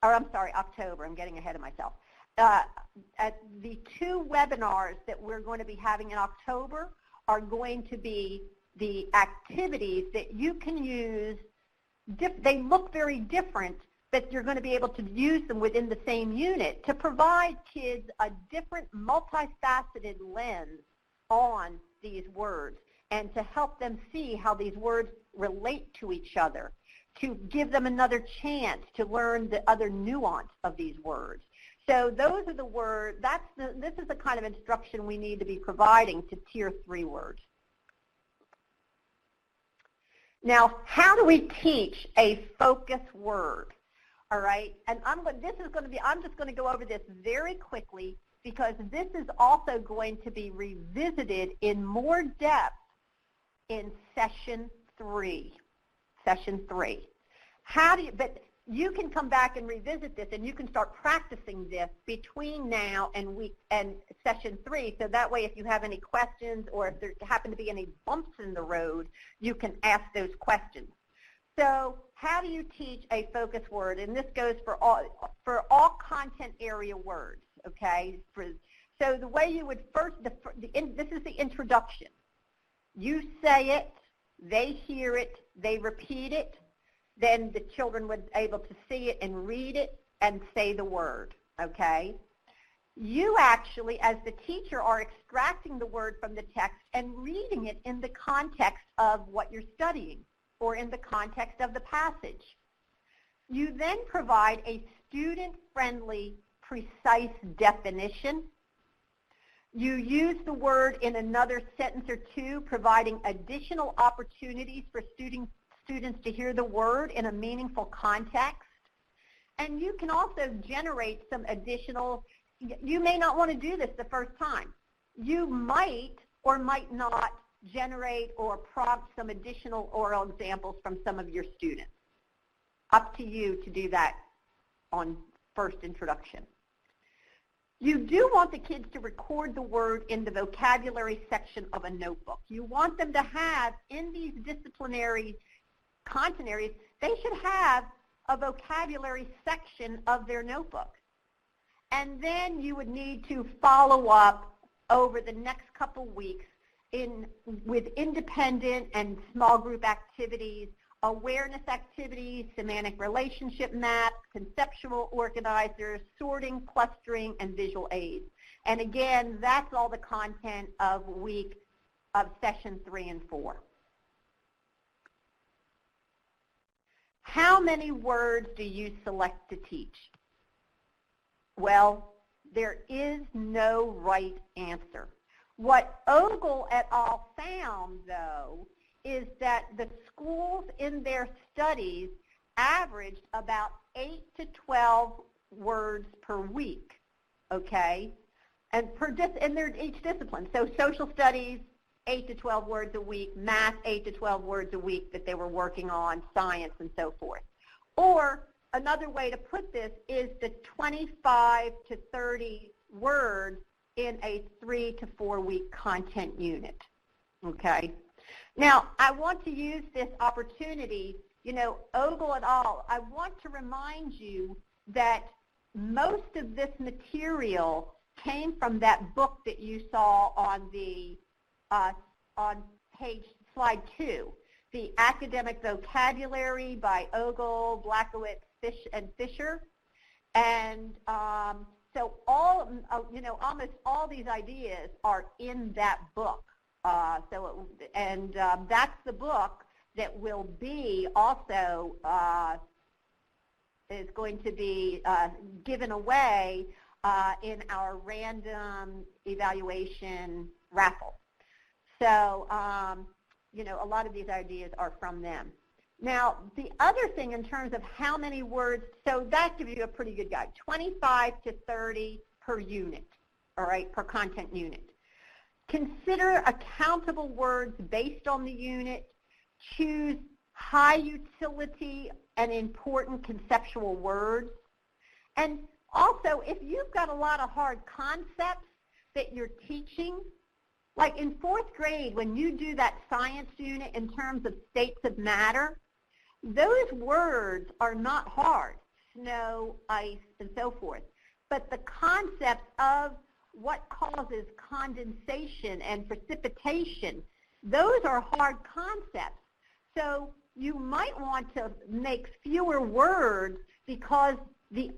or I'm sorry, October. I'm getting ahead of myself. At the 2 webinars that we're going to be having in October are going to be the activities that you can use. They look very different, but you're going to be able to use them within the same unit to provide kids a different multifaceted lens on these words and to help them see how these words relate to each other, to give them another chance to learn the other nuance of these words. So those are the words, this is the kind of instruction we need to be providing to Tier 3 words. Now, how do we teach a focus word? All right, and I'm just going to go over this very quickly because this is also going to be revisited in more depth in session 3. Session 3. But you can come back and revisit this, and you can start practicing this between now and session 3. So that way, if you have any questions or if there happen to be any bumps in the road, you can ask those questions. So how do you teach a focus word? And this goes for all content area words, okay? So the way you would first, this is the introduction. You say it, they hear it, they repeat it, then the children would be able to see it and read it and say the word, okay? You actually, as the teacher, are extracting the word from the text and reading it in the context of what you're studying or in the context of the passage. You then provide a student-friendly, precise definition. You use the word in another sentence or two, providing additional opportunities for students to hear the word in a meaningful context. And you can also generate some additional, you may not want to do this the first time. You might or might not generate or prompt some additional oral examples from some of your students. Up to you to do that on first introduction. You do want the kids to record the word in the vocabulary section of a notebook. You want them to have, in these disciplinary content areas, they should have a vocabulary section of their notebook. And then you would need to follow up over the next couple weeks with independent and small group activities, awareness activities, semantic relationship maps, conceptual organizers, sorting, clustering, and visual aids. And again, that's all the content of session 3 and 4. How many words do you select to teach? Well, there is no right answer. What Ogle et al. Found, though, is that the schools in their studies averaged about 8 to 12 words per week, okay? And they're each discipline. So social studies, 8 to 12 words a week, math, 8 to 12 words a week that they were working on, science, and so forth. Or another way to put this is the 25 to 30 words in a 3 to 4 week content unit, okay? Now, I want to use this opportunity, Ogle et al., I want to remind you that most of this material came from that book that you saw on slide 2, the Academic Vocabulary by Ogle, Blackowitz, and Fisher. And so almost all these ideas are in that book. That's the book that will be also is going to be given away in our random evaluation raffle. So, a lot of these ideas are from them. Now, the other thing in terms of how many words, so that gives you a pretty good guide, 25 to 30 per unit, all right, per content unit. Consider accountable words based on the unit. Choose high utility and important conceptual words. And also, if you've got a lot of hard concepts that you're teaching, like in 4th grade, when you do that science unit in terms of states of matter, those words are not hard. snow, ice, and so forth. But the concept of what causes condensation and precipitation, those are hard concepts. So you might want to make fewer words because the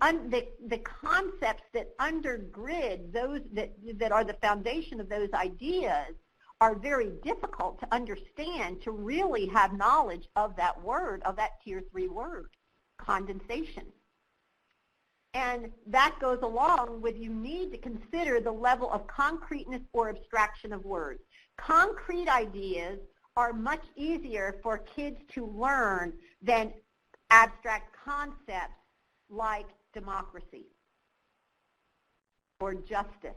concepts that undergird those that are the foundation of those ideas are very difficult to understand to really have knowledge of that word, of that tier 3 word, condensation. And that goes along with you need to consider the level of concreteness or abstraction of words. Concrete ideas are much easier for kids to learn than abstract concepts like democracy or justice.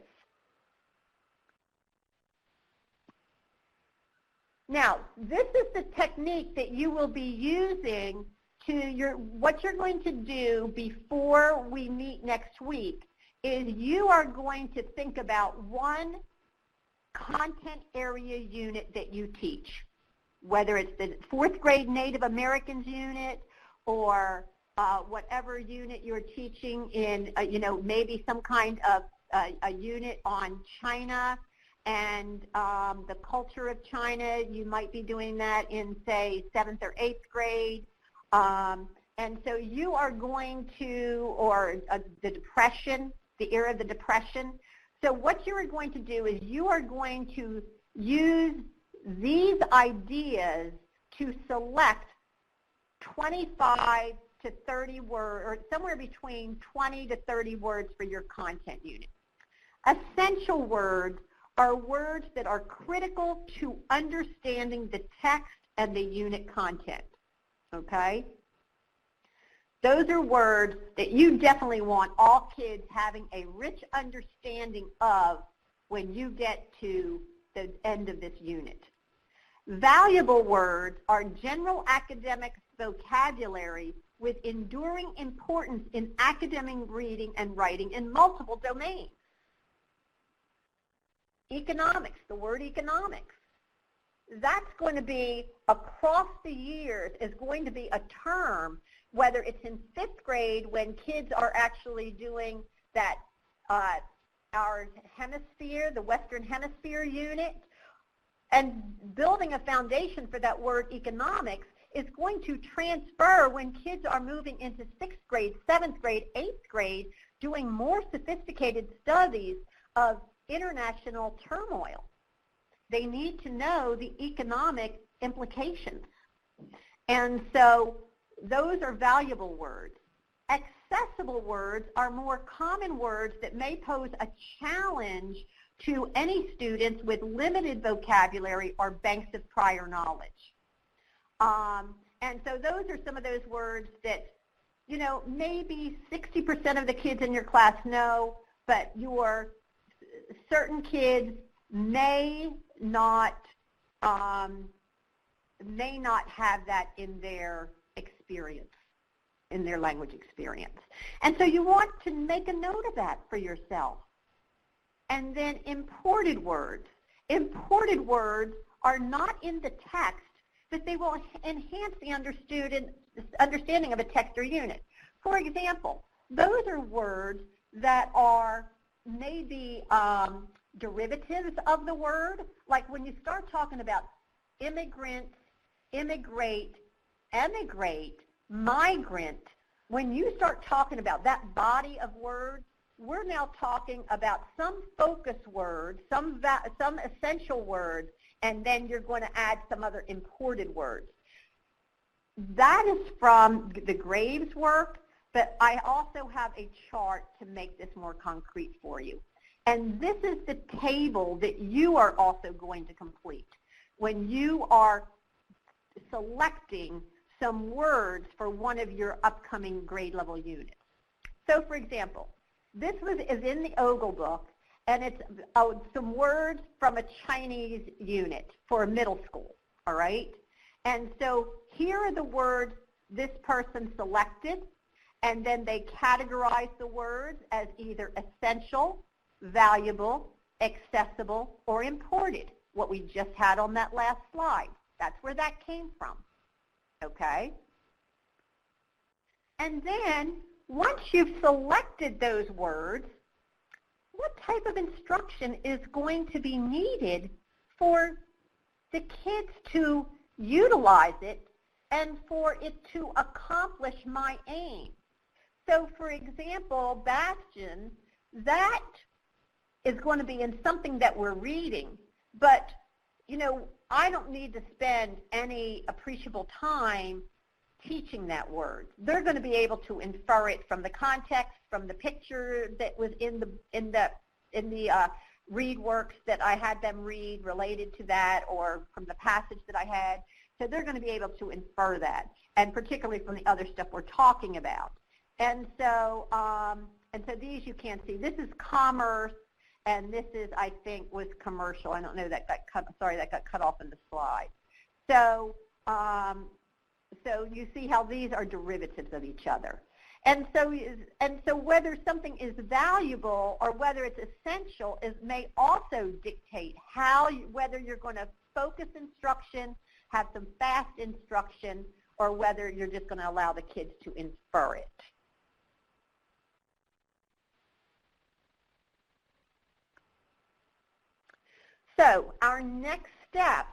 Now, this is the technique that you will be using to what you're going to do before we meet next week is you are going to think about one content area unit that you teach, whether it's the 4th grade Native Americans unit or whatever unit you're teaching in, maybe some kind of a unit on China and the culture of China. You might be doing that in, say, 7th or 8th grade. And so you are going to, or the Depression, the era of the Depression. So what you are going to do is you are going to use these ideas to select 25 to 30 words, or somewhere between 20 to 30 words for your content unit. Essential words are words that are critical to understanding the text and the unit content, okay? Those are words that you definitely want all kids having a rich understanding of when you get to the end of this unit. Valuable words are general academic vocabulary with enduring importance in academic reading and writing in multiple domains. Economics, the word economics. That's going to be, across the years, is going to be a term, whether it's in 5th grade when kids are actually doing that, our hemisphere, the Western Hemisphere unit, and building a foundation for that word economics is going to transfer when kids are moving into 6th grade, 7th grade, 8th grade, doing more sophisticated studies of international turmoil. They need to know the economic implications. And so those are valuable words. Accessible words are more common words that may pose a challenge to any students with limited vocabulary or banks of prior knowledge. And so those are some of those words that, maybe 60% of the kids in your class know, but certain kids may not have that in their experience, in their language experience. And so you want to make a note of that for yourself. And then imported words. Imported words are not in the text, but they will enhance the understanding of a text or unit. For example, those are words that are maybe derivatives of the word, like when you start talking about immigrant, immigrate, emigrate, migrant, when you start talking about that body of words, we're now talking about some focus words, some essential words, and then you're going to add some other imported words. That is from the Graves work, but I also have a chart to make this more concrete for you. And this is the table that you are also going to complete when you are selecting some words for one of your upcoming grade level units. So for example, this is in the Ogle book, and it's some words from a Chinese unit for a middle school, all right? And so here are the words this person selected, and then they categorize the words as either essential, valuable, accessible, or imported, what we just had on that last slide. That's where that came from, okay? And then once you've selected those words, what type of instruction is going to be needed for the kids to utilize it and for it to accomplish my aim? So, for example, Bastion, that is going to be in something that we're reading, but, you know, I don't need to spend any appreciable time teaching that word. They're going to be able to infer it from the context, from the picture that was in the read works that I had them read related to that, or from the passage that I had. So they're going to be able to infer that, and particularly from the other stuff we're talking about. And so these you can't see. This is commerce, and this is, I think, was commercial. I don't know, that got cut. Sorry, that got cut off in the slide. So so you see how these are derivatives of each other. And so whether something is valuable or whether it's essential may also dictate whether you're going to focus instruction, have some fast instruction, or whether you're just going to allow the kids to infer it. So our next steps,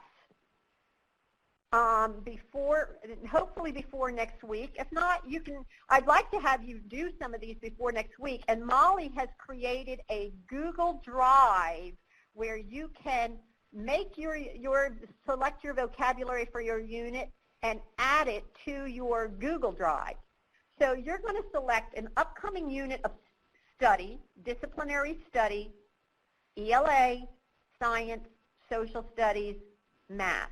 hopefully before next week. If not, I'd like to have you do some of these before next week. And Molly has created a Google Drive where you can make select your vocabulary for your unit and add it to your Google Drive. So you're going to select an upcoming unit of study, disciplinary study, ELA, science, social studies, math.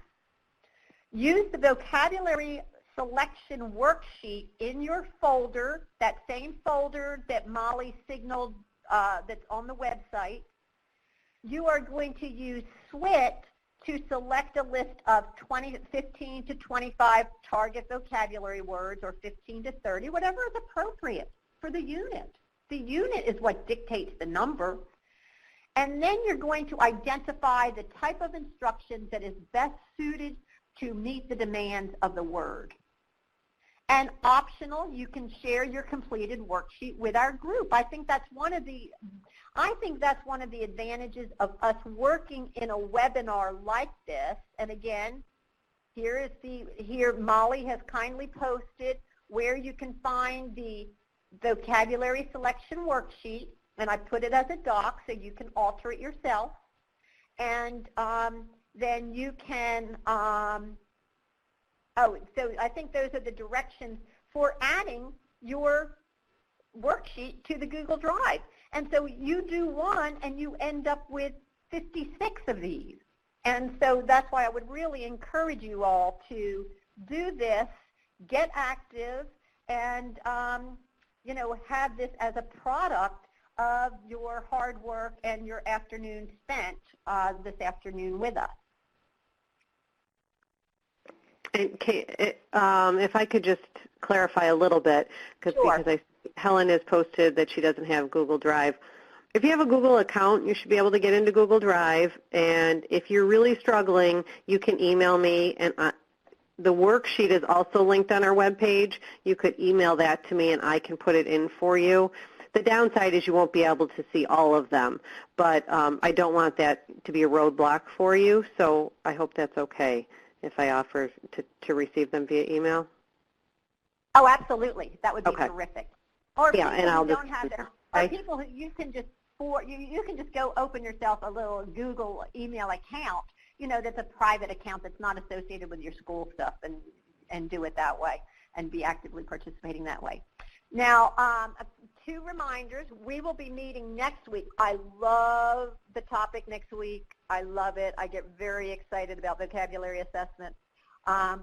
Use the vocabulary selection worksheet in your folder, that same folder that Molly signaled that's on the website. You are going to use SWIT to select a list of 15 to 25 target vocabulary words, or 15 to 30, whatever is appropriate for the unit. The unit is what dictates the number. And then you're going to identify the type of instruction that is best suited to meet the demands of the word. And optional, you can share your completed worksheet with our group. I think that's one of the advantages of us working in a webinar like this. And again, here Molly has kindly posted where you can find the vocabulary selection worksheet, and I put it as a doc so you can alter it yourself. And then you can, so I think those are the directions for adding your worksheet to the Google Drive. And so you do one and you end up with 56 of these. And so that's why I would really encourage you all to do this, get active, and you know, have this as a product of your hard work and your afternoon spent this afternoon with us. And Kate, if I could just clarify a little bit, Sure. because Helen has posted that she doesn't have Google Drive. If you have a Google account, you should be able to get into Google Drive, and if you're really struggling, you can email me, and the worksheet is also linked on our webpage. You could email that to me, and I can put it in for you. The downside is you won't be able to see all of them, but I don't want that to be a roadblock for you, so I hope that's okay if I offer to receive them via email. Oh, absolutely. That would be okay. terrific. Or yeah, people and I'll who don't have them, or people who you can just go open yourself a little Google email account, you know, that's a private account that's not associated with your school stuff, and do it that way and be actively participating that way. Now, 2 reminders. We will be meeting next week. I love the topic next week. I love it. I get very excited about vocabulary assessment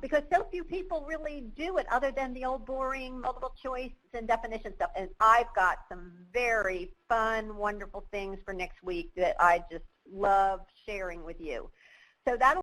because so few people really do it other than the old boring multiple choice and definition stuff. And I've got some very fun, wonderful things for next week that I just love sharing with you. So that'll